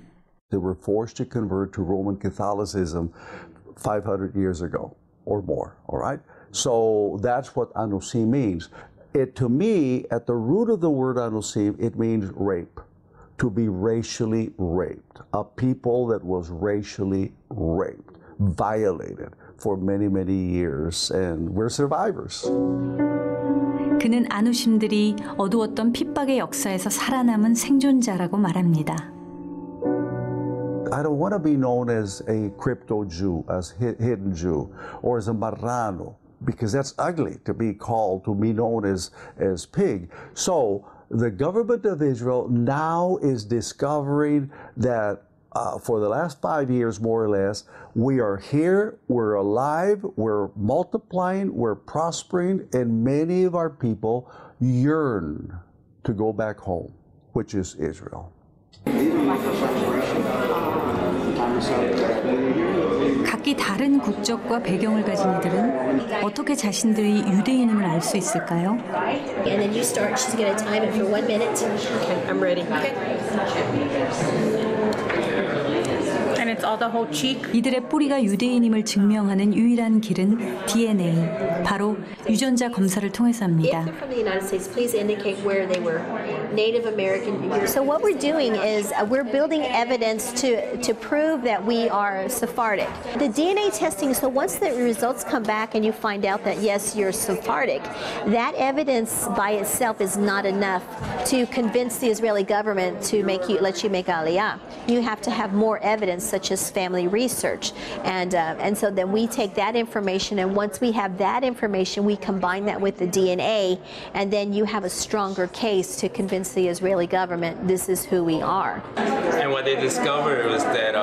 They were forced to convert to Roman Catholicism 500 years ago or more, all right? So that's what anusim means. To me, at the root of the word anusim, it means rape. To be racially raped, a people that was racially raped, violated for many, many years, and we're survivors. 그는 아누심들이 어두웠던 핍박의 역사에서 살아남은 생존자라고 말합니다. I don't want to be known as a crypto Jew, as hidden Jew, or as a marrano, because that's ugly to be called, to be known as pig. So the government of Israel now is discovering that for the last 5 years, more or less, we are here, we're alive, we're multiplying, we're prospering, and many of our people yearn to go back home, which is Israel. 각기 다른 국적과 배경을 가진 이들은 어떻게 자신들이 유대인임을 알 수 있을까요? And then you start. She's going to time it for 1 minute. Okay, I'm ready. Okay. And it's all the whole cheek. 이들의 뿌리가 유대인임을 증명하는 유일한 길은 DNA, 바로 유전자 검사를 통해서입니다. If they're from the United States, please indicate where they were Native American. So what we're doing is we're building evidence to prove that we are Sephardic. The DNA testing, so once the results come back and you find out that yes, you're Sephardic, that evidence by itself is not enough to convince the Israeli government to let you make aliyah. You have to have more evidence, such as family research, and so then we take that information, and once we have that information, we combine that with the DNA, and then you have a stronger case to convince the Israeli government this is who we are. And what they discovered was that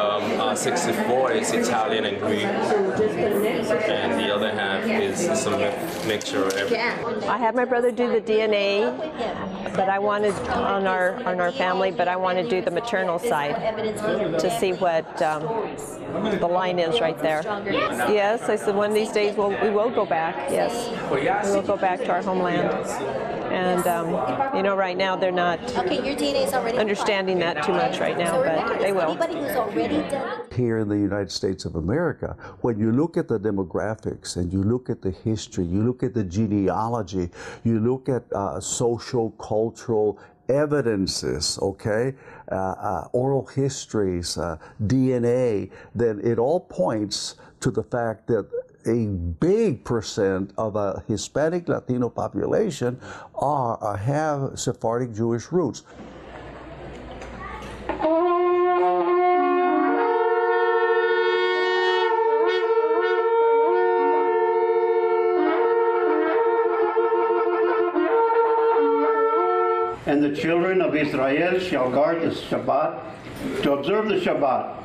64 is Italian and Greek, and the other half is some mixture of everything. I had my brother do the DNA, but I wanted on our family, but I want to do the maternal side to see what the line is right there. Yes, I said one of these days we will go back. Yes, we will go back to our homeland. And you know, right now they're not understanding that too much right now, but they will. Here in the United States of America, when you look at the demographics and you look at the history, you look at the genealogy, you look at social, cultural evidences, okay, oral histories, DNA, then it all points to the fact that a big percent of a Hispanic Latino population have Sephardic Jewish roots. And the children of Israel shall guard the Shabbat, to observe the Shabbat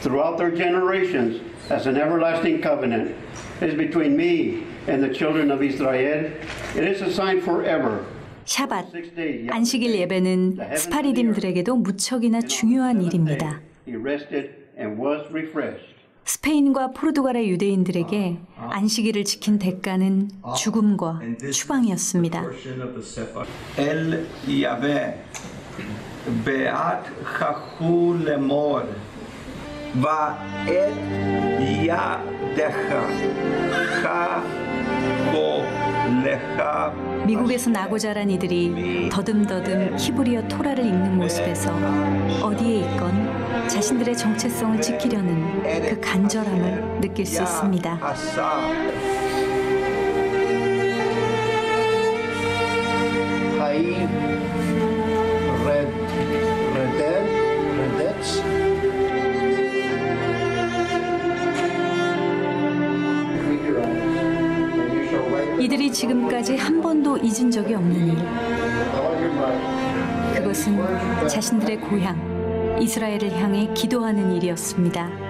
throughout their generations as an everlasting covenant. It is between me and the children of Israel. It is a sign forever 샤밧, 안식일 예배는 스파리딤들에게도 무척이나 중요한 일입니다. 스페인과 포르투갈의 유대인들에게 안식일을 지킨 대가는 죽음과 추방이었습니다. El Yahweh beat chachu lemor va et yadecha chacho lecha. 미국에서 나고 자란 이들이 더듬더듬 히브리어 토라를 읽는 모습에서 어디에 있건 자신들의 정체성을 지키려는 그 간절함을 느낄 수 있습니다. 이들이 지금까지 한 번도 잊은 적이 없는 일. 그것은 자신들의 고향, 이스라엘을 향해 기도하는 일이었습니다.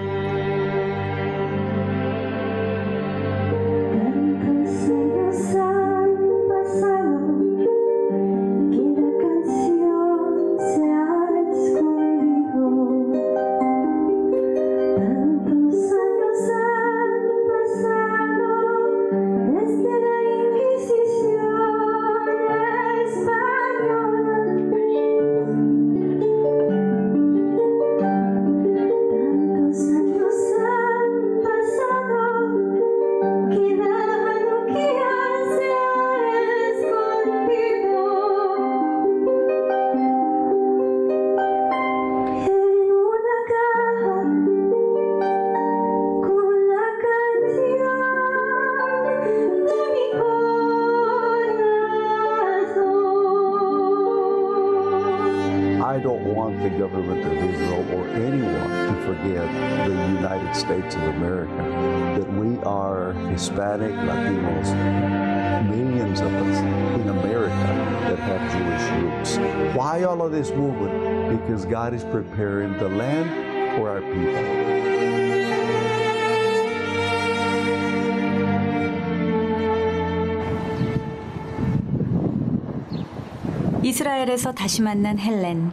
I don't want the government of Israel or anyone to forget the United States of America, that we are Hispanic, Latinos, millions of us in America that have Jewish roots. Why all of this movement? Because God is preparing the land for our people. 이스라엘에서 다시 만난 헬렌.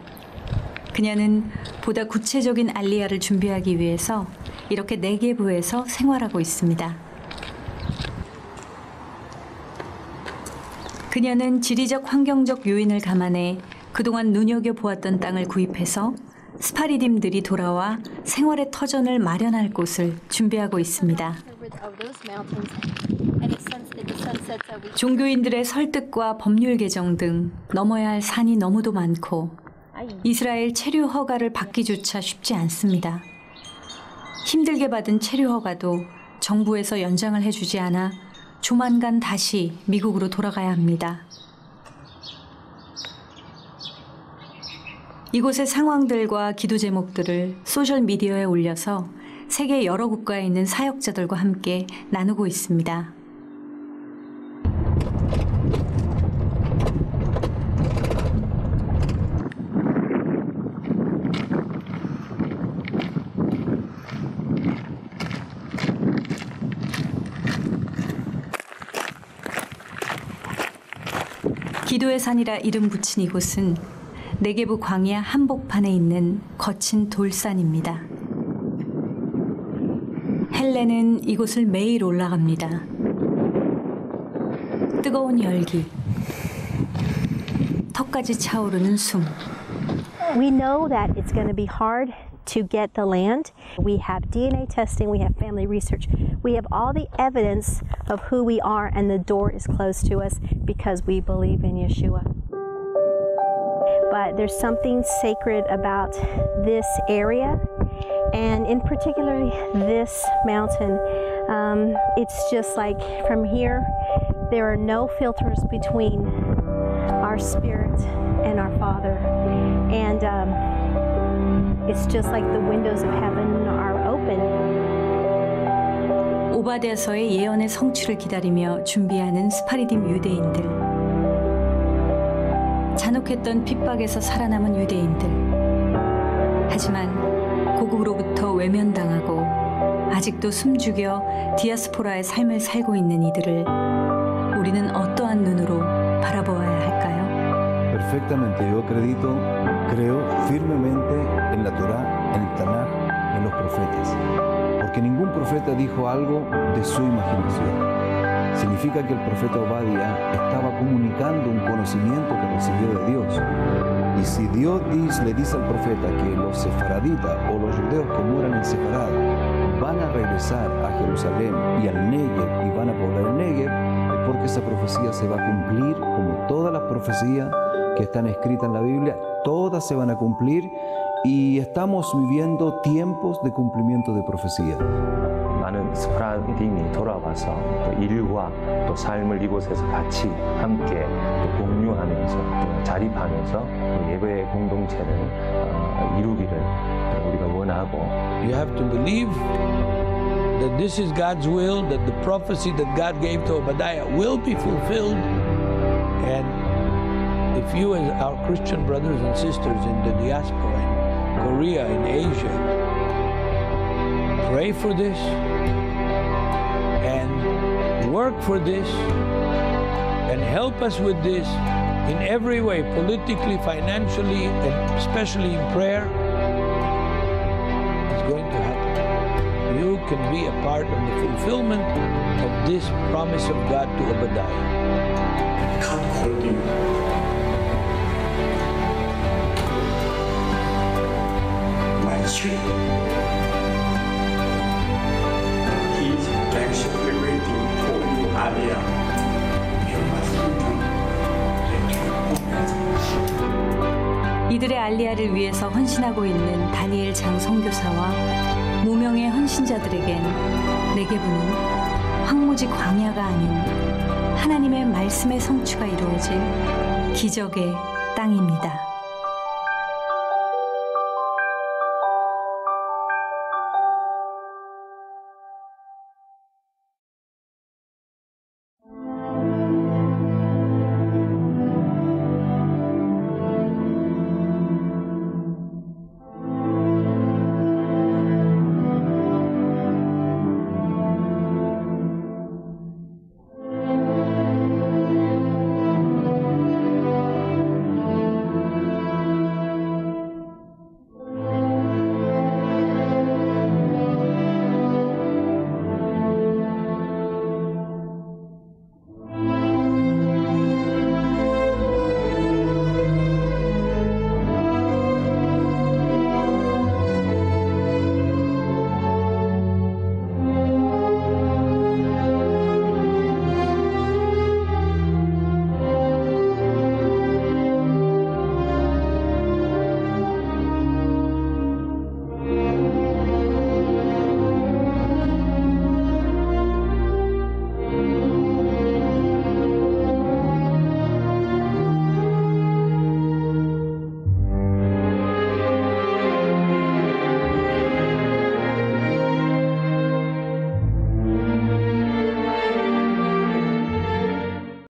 그녀는 보다 구체적인 알리야를 준비하기 위해서 이렇게 네게브에서 생활하고 있습니다. 그녀는 지리적 환경적 요인을 감안해 그동안 눈여겨보았던 땅을 구입해서 스파리딤들이 돌아와 생활의 터전을 마련할 곳을 준비하고 있습니다. 종교인들의 설득과 법률 개정 등 넘어야 할 산이 너무도 많고 이스라엘 체류 허가를 받기조차 쉽지 않습니다. 힘들게 받은 체류 허가도 정부에서 연장을 해주지 않아 조만간 다시 미국으로 돌아가야 합니다. 이곳의 상황들과 기도 제목들을 소셜미디어에 올려서 세계 여러 국가에 있는 사역자들과 함께 나누고 있습니다. 기도의 산이라 이름 붙인 이곳은 네게브 광야 한복판에 있는 거친 돌산입니다. 헬렌은 이곳을 매일 올라갑니다. 뜨거운 열기, 턱까지 차오르는 숨. We know that it's going to be hard to get the land. We have DNA testing, we have family research. We have all the evidence of who we are, and the door is closed to us because we believe in Yeshua. But there's something sacred about this area, and in particular this mountain. It's just like from here, there are no filters between our spirit and our Father. And it's just like the windows of heaven are open. 오바댜서의 예언의 성취를 기다리며 준비하는 스파리딤 유대인들. 잔혹했던 핍박에서 살아남은 유대인들. 하지만 고국으로부터 외면당하고 아직도 숨죽여 디아스포라의 삶을 살고 있는 이들을 우리는 어떠한 눈으로 바라보아야 할까요? perfectamente. Yo creo firmemente en la Torá, en el Tanaj, en los profetas. Porque ningún profeta dijo algo de su imaginación. Significa que el profeta Obadiah estaba comunicando un conocimiento que recibió de Dios. Y si Dios le dice al profeta que los sefaraditas o los judeos que mueran en Sefarad van a regresar a Jerusalén y al Negev y van a poblar el Negev, es porque esa profecía se va a cumplir, como todas las profecías que están escritas en la Biblia, todas se van a cumplir, y estamos viviendo tiempos de cumplimiento de profecía. 많은 스파라딘이 돌아와서 또 일과 또 삶을 이곳에서 같이 함께 또 공유하면서 또 자립하면서 예배의 공동체를 이루기를 우리가 원하고. You have to believe that this is God's will, that the prophecy that God gave to Obadiah will be fulfilled. And if you as our Christian brothers and sisters in the diaspora, in Korea, in Asia, pray for this and work for this and help us with this in every way, politically, financially, and especially in prayer, it's going to happen. You can be a part of the fulfillment of this promise of God to Obadiah. Come holding my street. He's patiently waiting for you, Aliyah. You must return. 이들의 알리야를 위해서 헌신하고 있는 다니엘 장 선교사와 무명의 헌신자들에겐 네게브는 황무지 광야가 아닌 하나님의 말씀의 성취가 이루어질 기적의 땅입니다.